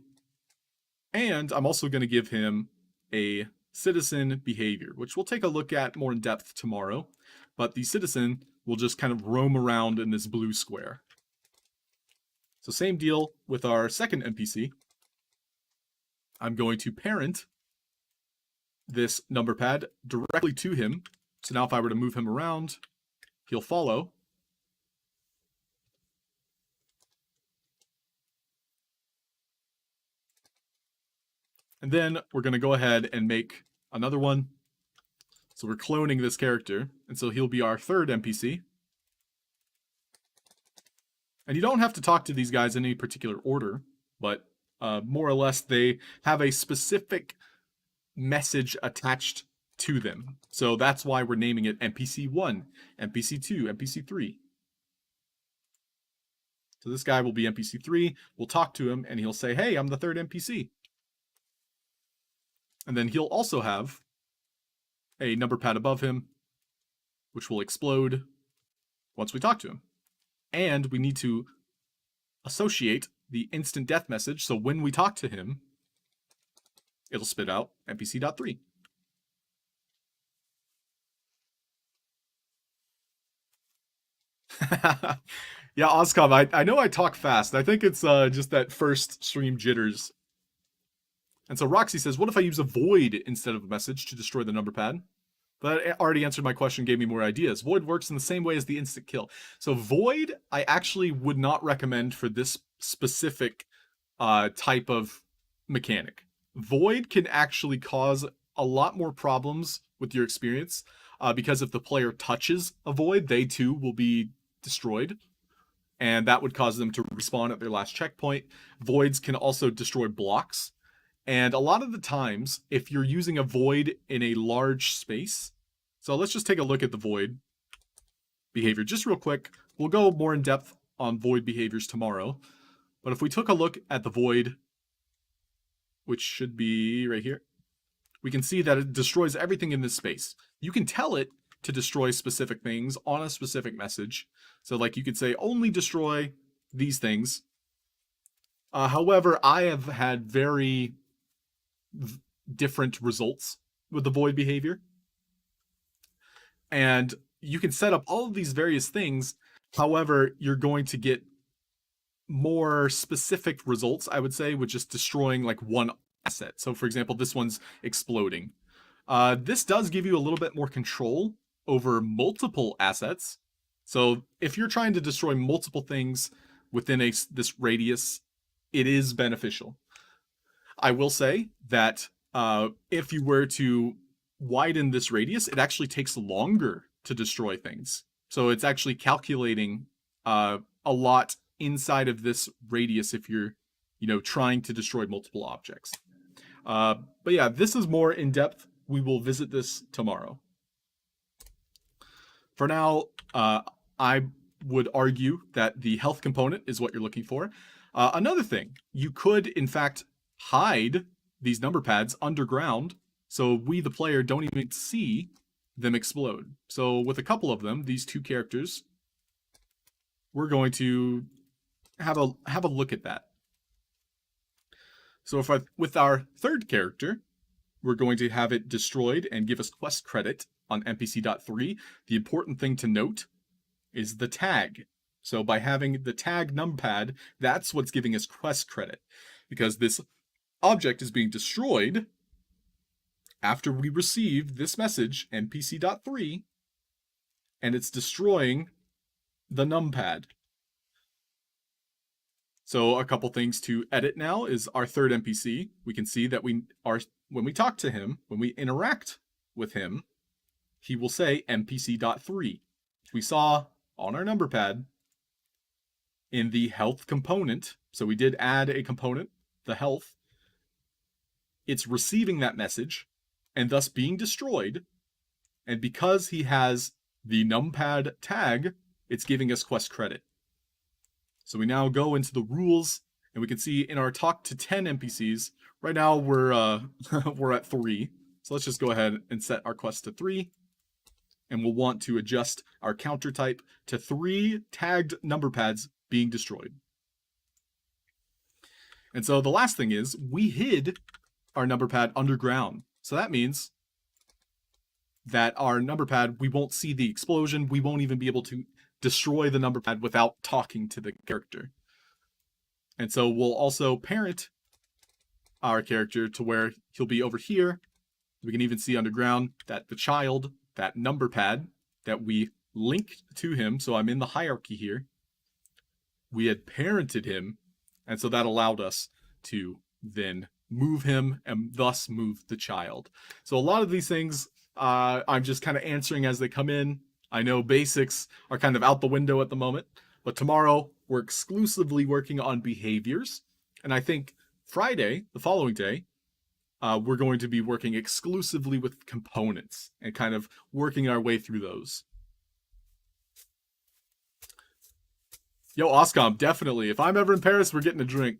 And I'm also going to give him a citizen behavior, which we'll take a look at more in depth tomorrow. But the citizen will just kind of roam around in this blue square. So same deal with our second NPC. I'm going to parent this number pad directly to him. So now if I were to move him around, he'll follow. And then we're going to go ahead and make another one. So we're cloning this character. And so he'll be our third NPC. And you don't have to talk to these guys in any particular order, but more or less they have a specific message attached to them. So that's why we're naming it NPC 1, NPC 2, NPC 3. So this guy will be NPC 3. We'll talk to him and he'll say, hey, I'm the third NPC. And then he'll also have a number pad above him, which will explode once we talk to him. And we need to associate the instant death message. So when we talk to him, it'll spit out NPC.3. Yeah, Oscom, I know I talk fast. I think it's just that first stream jitters. And so Roxy says, what if I use a void instead of a message to destroy the number pad? That already answered my question, gave me more ideas. Void works in the same way as the instant kill. So Void, I actually would not recommend for this specific type of mechanic. Void can actually cause a lot more problems with your experience because if the player touches a Void, they too will be destroyed. And that would cause them to respawn at their last checkpoint. Voids can also destroy blocks. And a lot of the times, if you're using a void in a large space, so let's just take a look at the void behavior just real quick. We'll go more in depth on void behaviors tomorrow. But if we took a look at the void, which should be right here, we can see that it destroys everything in this space. You can tell it to destroy specific things on a specific message. So like you could say, only destroy these things. However, I have had very different results with the void behavior. And you can set up all of these various things. However, you're going to get more specific results, I would say, with just destroying like one asset. So for example, this one's exploding. This does give you a little bit more control over multiple assets. So if you're trying to destroy multiple things within this radius, it is beneficial. I will say that if you were to widen this radius, it actually takes longer to destroy things. So it's actually calculating a lot inside of this radius if you're, trying to destroy multiple objects. But yeah, this is more in depth. We will visit this tomorrow. For now, I would argue that the health component is what you're looking for. Another thing, you could, in fact, hide these number pads underground so we, the player, don't even see them explode. So with a couple of them, these two characters, we're going to have a look at that. So with our third character, we're going to have it destroyed and give us quest credit on NPC.3. The important thing to note is the tag. So by having the tag numpad, that's what's giving us quest credit, because this object is being destroyed after we receive this message, NPC.3, and it's destroying the numpad. So a couple things to edit now is our third NPC. We can see that when we talk to him, when we interact with him, he will say NPC.3. We saw on our number pad in the health component, so we did add a component, the health, it's receiving that message and thus being destroyed. And because he has the numpad tag, it's giving us quest credit. So we now go into the rules and we can see in our talk to 10 NPCs, right now we're we're at 3. So let's just go ahead and set our quest to 3. And we'll want to adjust our counter type to 3 tagged number pads being destroyed. And so the last thing is we hid our number pad underground. So that means that our number pad, we won't see the explosion. We won't even be able to destroy the number pad without talking to the character. And so we'll also parent our character to where he'll be over here. We can even see underground that the child, that number pad that we linked to him, so I'm in the hierarchy here, we had parented him, and so that allowed us to then move him and thus move the child. So a lot of these things I'm just kind of answering as they come in. I know basics are kind of out the window at the moment, but tomorrow we're exclusively working on behaviors, and I think Friday, the following day, we're going to be working exclusively with components and kind of working our way through those. Yo, Oscom, definitely. If I'm ever in Paris, we're getting a drink.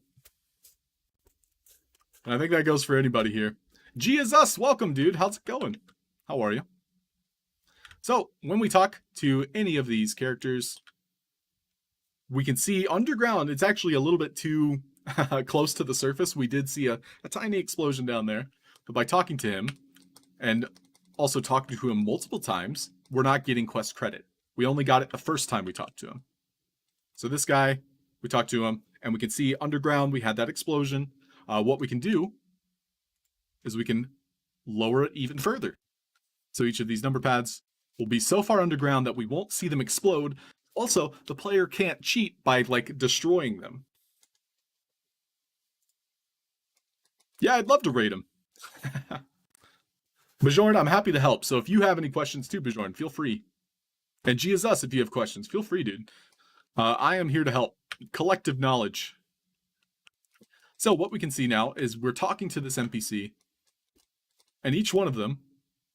And I think that goes for anybody here. G is us. Welcome, dude. How's it going? How are you? So, when we talk to any of these characters, we can see underground, it's actually a little bit too close to the surface. We did see a tiny explosion down there. But by talking to him, and also talking to him multiple times, we're not getting quest credit. We only got it the first time we talked to him. So this guy, we talked to him, and we can see underground, we had that explosion. What we can do is we can lower it even further. So each of these number pads will be so far underground that we won't see them explode. Also, the player can't cheat by, like, destroying them. Yeah, I'd love to rate them. Bajorn, I'm happy to help. So if you have any questions too, Bajorn, feel free. And G is us if you have questions. Feel free, dude. I am here to help. Collective knowledge. So what we can see now is we're talking to this NPC, and each one of them,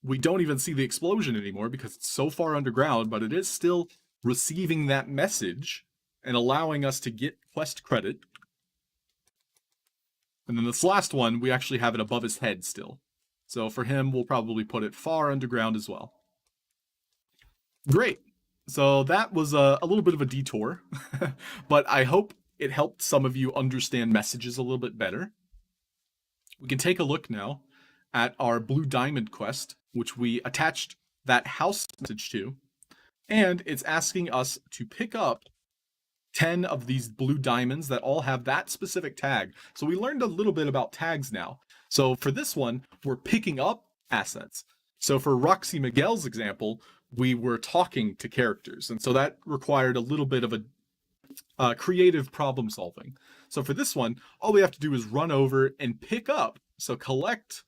we don't even see the explosion anymore because it's so far underground, but it is still receiving that message and allowing us to get quest credit. And then this last one, we actually have it above his head still. So for him, we'll probably put it far underground as well. Great. So that was a little bit of a detour, but I hope it helped some of you understand messages a little bit better. We can take a look now at our Blue Diamond quest, which we attached that house message to, and it's asking us to pick up 10 of these blue diamonds that all have that specific tag. So we learned a little bit about tags now. So for this one, we're picking up assets. So for Roxy Miguel's example, we were talking to characters, and so that required a little bit of a creative problem solving. So for this one, all we have to do is run over and pick up, so collect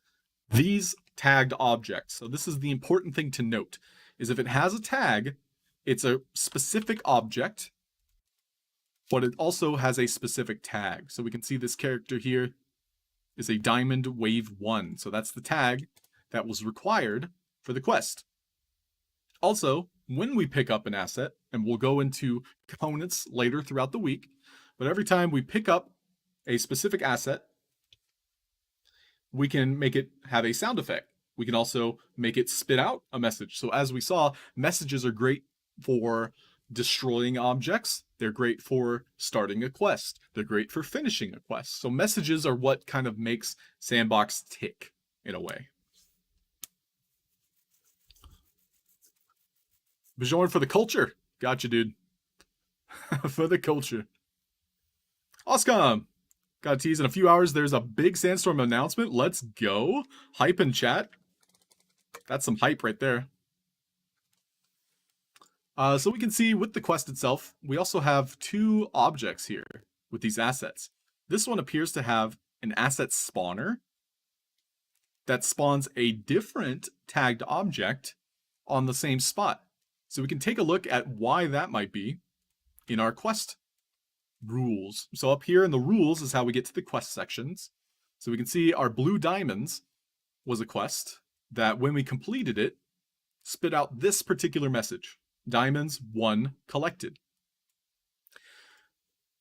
these tagged objects. So this is the important thing to note, is if it has a tag, it's a specific object, but it also has a specific tag. So we can see this character here is a Diamond Wave 1. So that's the tag that was required for the quest. Also, when we pick up an asset, and we'll go into components later throughout the week, but every time we pick up a specific asset, we can make it have a sound effect. We can also make it spit out a message. So as we saw, messages are great for destroying objects. They're great for starting a quest. They're great for finishing a quest. So messages are what kind of makes Sandbox tick in a way. Bajorn for the culture. Gotcha, dude. For the culture. Oscom. Got a tease in a few hours. There's a big Sandstorm announcement. Let's go. Hype in chat. That's some hype right there. So we can see with the quest itself, we also have two objects here with these assets. This one appears to have an asset spawner that spawns a different tagged object on the same spot. So we can take a look at why that might be in our quest rules. So up here in the rules is how we get to the quest sections. So we can see our blue diamonds was a quest that when we completed it, spit out this particular message. Diamonds 1 collected.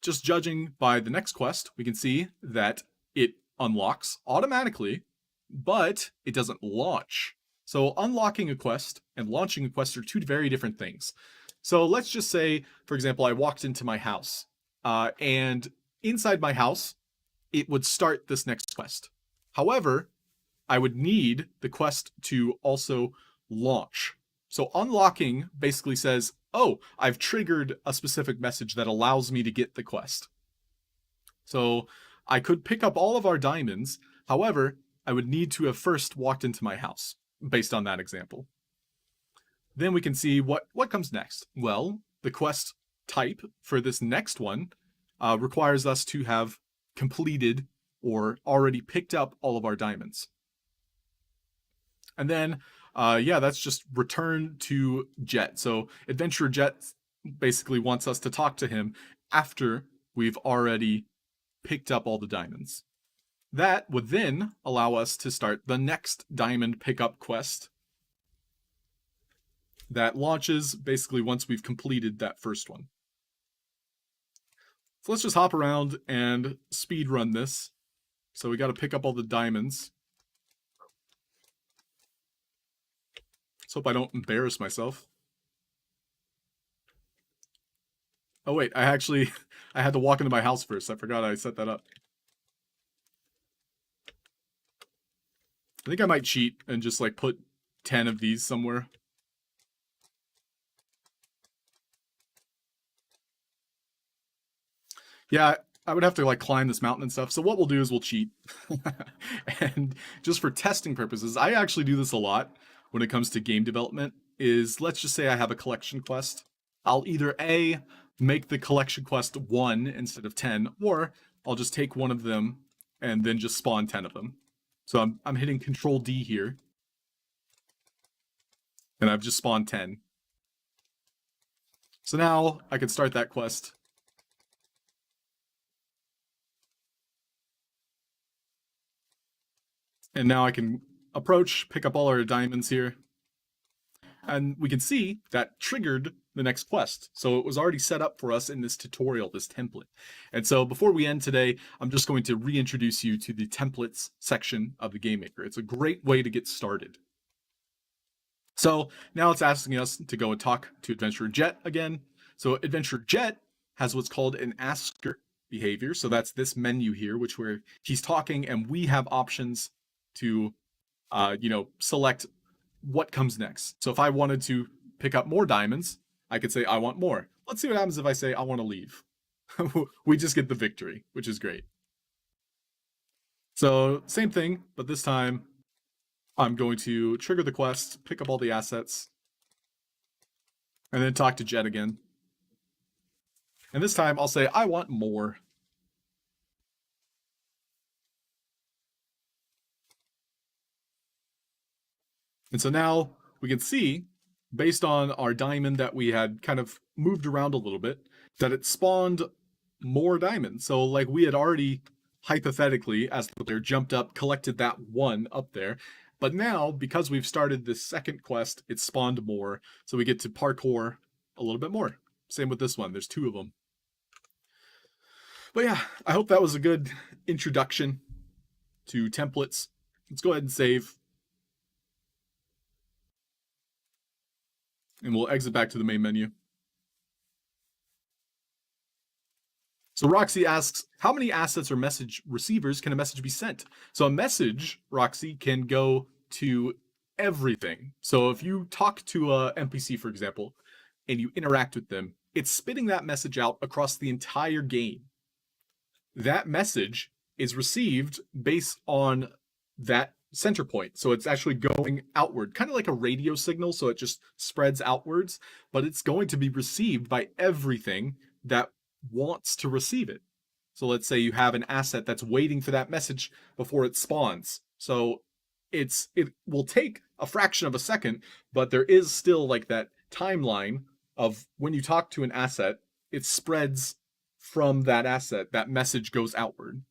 Just judging by the next quest, we can see that it unlocks automatically, but it doesn't launch. So unlocking a quest and launching a quest are two very different things. So let's just say, for example, I walked into my house, and inside my house, it would start this next quest. However, I would need the quest to also launch. So unlocking basically says, oh, I've triggered a specific message that allows me to get the quest. So I could pick up all of our diamonds. However, I would need to have first walked into my house based on that example. Then we can see what comes next. Well, the quest type for this next one requires us to have completed or already picked up all of our diamonds. And then, yeah, that's just return to Jet. So Adventurer Jet basically wants us to talk to him after we've already picked up all the diamonds. That would then allow us to start the next diamond pickup quest that launches basically once we've completed that first one. So let's just hop around and speed run this. So we got to pick up all the diamonds. Let's hope I don't embarrass myself. Oh wait, I had to walk into my house first. I forgot I set that up. I think I might cheat and just like put 10 of these somewhere. Yeah, I would have to like climb this mountain and stuff. So what we'll do is we'll cheat. And just for testing purposes, I actually do this a lot when it comes to game development is let's just say I have a collection quest. I'll either A, make the collection quest 1 instead of 10, or I'll just take one of them and then just spawn 10 of them. So I'm hitting Control D here. And I've just spawned 10. So now I can start that quest. And now I can approach, pick up all our diamonds here. And we can see that triggered the next quest. So it was already set up for us in this tutorial, this template. And so before we end today, I'm just going to reintroduce you to the templates section of the Game Maker. It's a great way to get started. So now it's asking us to go and talk to Adventurer Jet again. So Adventurer Jet has what's called an asker behavior. So that's this menu here, which where he's talking and we have options to, select what comes next. So if I wanted to pick up more diamonds, I could say, I want more. Let's see what happens if I say, I want to leave. We just get the victory, which is great. So same thing, but this time I'm going to trigger the quest, pick up all the assets, and then talk to Jet again. And this time I'll say, I want more. And so now we can see, based on our diamond that we had kind of moved around a little bit, that it spawned more diamonds. So like we had already hypothetically, as the player jumped up, collected that one up there. But now, because we've started this second quest, it spawned more. So we get to parkour a little bit more. Same with this one. There's 2 of them. But yeah, I hope that was a good introduction to templates. Let's go ahead and save. And we'll exit back to the main menu. So Roxy asks, how many assets or message receivers can a message be sent? So a message, Roxy, can go to everything. So if you talk to a NPC, for example, and you interact with them, it's spitting that message out across the entire game. That message is received based on that center point. So it's actually going outward, kind of like a radio signal. So it just spreads outwards, but it's going to be received by everything that wants to receive it. So let's say you have an asset that's waiting for that message before it spawns. So it will take a fraction of a second, but there is still like that timeline of when you talk to an asset, it spreads from that asset, that message goes outward.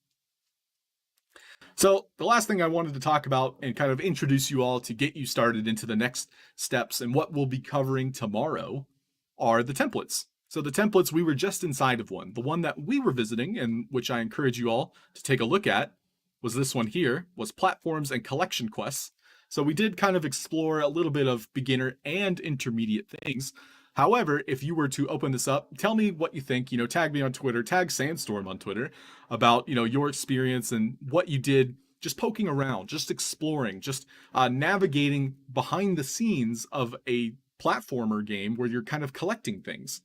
So the last thing I wanted to talk about and kind of introduce you all to get you started into the next steps and what we'll be covering tomorrow are the templates. So the templates, we were just inside of one. The one that we were visiting, and which I encourage you all to take a look at, was this one here, was platforms and collection quests. So we did kind of explore a little bit of beginner and intermediate things. However, if you were to open this up, tell me what you think, tag me on Twitter, tag SandStorm on Twitter about, your experience and what you did just poking around, just exploring, just navigating behind the scenes of a platformer game where you're kind of collecting things.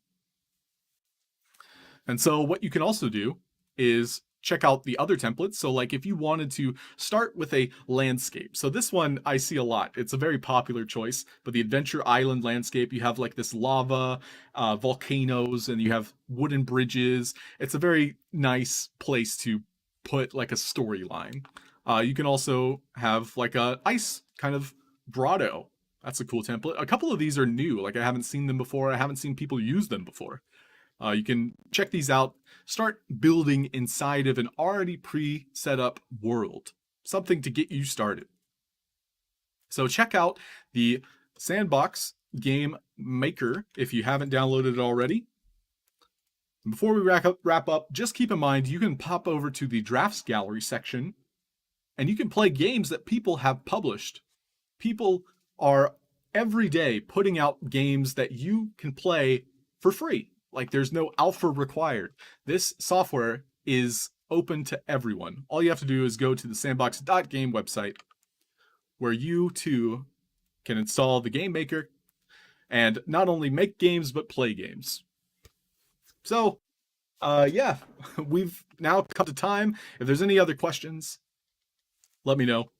And so what you can also do is check out the other templates. So like if you wanted to start with a landscape. So this one I see a lot. It's a very popular choice, but the adventure island landscape, you have like this lava, volcanoes, and you have wooden bridges. It's a very nice place to put like a storyline. You can also have like a ice kind of grotto. That's a cool template. A couple of these are new. Like I haven't seen them before. I haven't seen people use them before. You can check these out. Start building inside of an already pre-set up world. Something to get you started. So check out the Sandbox game maker if you haven't downloaded it already. Before we wrap up, just keep in mind you can pop over to the drafts gallery section and you can play games that people have published. People are every day putting out games that you can play for free. Like there's no alpha required. This software is open to everyone. All you have to do is go to the sandbox.game website where you too can install the game maker and not only make games but play games. So, yeah, we've now come to time. If there's any other questions, let me know.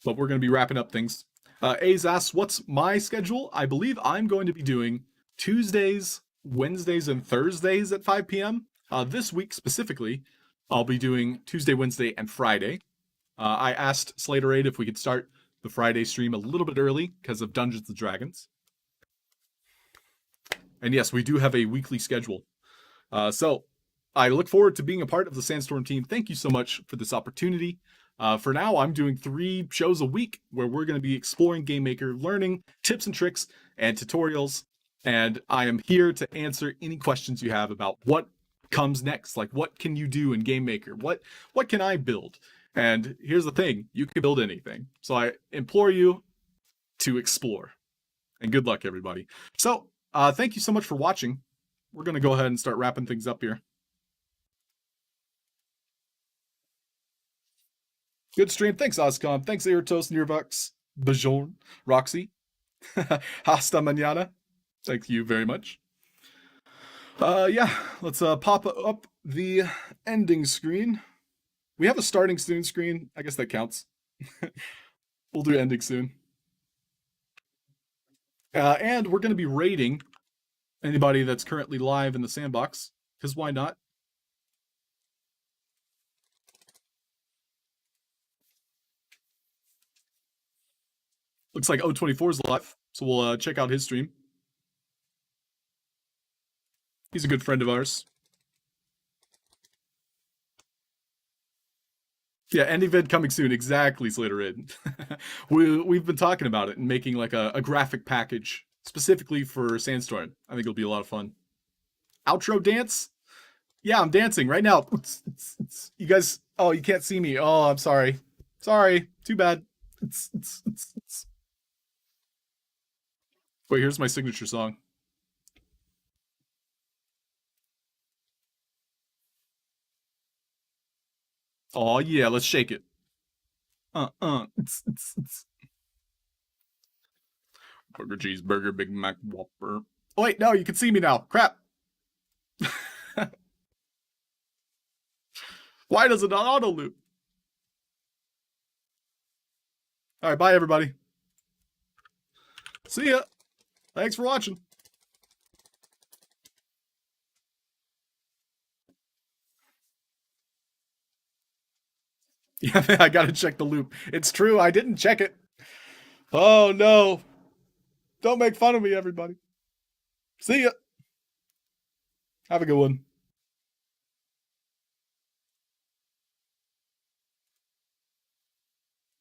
But we're going to be wrapping up things. A's asks, what's my schedule? I believe I'm going to be doing Tuesdays, Wednesdays, and Thursdays at 5 p.m. This week specifically, I'll be doing Tuesday, Wednesday, and Friday. I asked Slater8 if we could start the Friday stream a little bit early because of Dungeons & Dragons. And yes, we do have a weekly schedule. So I look forward to being a part of the Sandstorm team. Thank you so much for this opportunity. For now, I'm doing 3 shows a week where we're going to be exploring Game Maker, learning tips and tricks and tutorials. And I am here to answer any questions you have about what comes next. Like, what can you do in Game Maker? What can I build? And here's the thing, you can build anything. So I implore you to explore. And good luck, everybody. So thank you so much for watching. We're going to go ahead and start wrapping things up here. Good stream. Thanks, Ozcom. Thanks, Airtos, Nirvux, Bajon, Roxy. Hasta mañana. Thank you very much. Yeah, let's pop up the ending screen. We have a starting soon screen. I guess that counts. We'll do ending soon. And we're going to be rating anybody that's currently live in the sandbox, because why not? Looks like O24 is live, so we'll check out his stream. He's a good friend of ours. Yeah, AnyVid coming soon. Exactly, Slater8. We've been talking about it and making like a graphic package specifically for Sandstorm. I think it'll be a lot of fun. Outro dance? Yeah, I'm dancing right now. You guys, oh, you can't see me. Oh, I'm sorry. Sorry, too bad. Wait, here's my signature song. Oh yeah, let's shake it. Burger, cheeseburger, Big Mac, Whopper. Oh wait, no, you can see me now. Crap. Why does it not auto loop? All right, bye everybody. See ya. Thanks for watching. Yeah, I gotta check the loop. It's true, I didn't check it. Oh no. Don't make fun of me, everybody. See ya. Have a good one.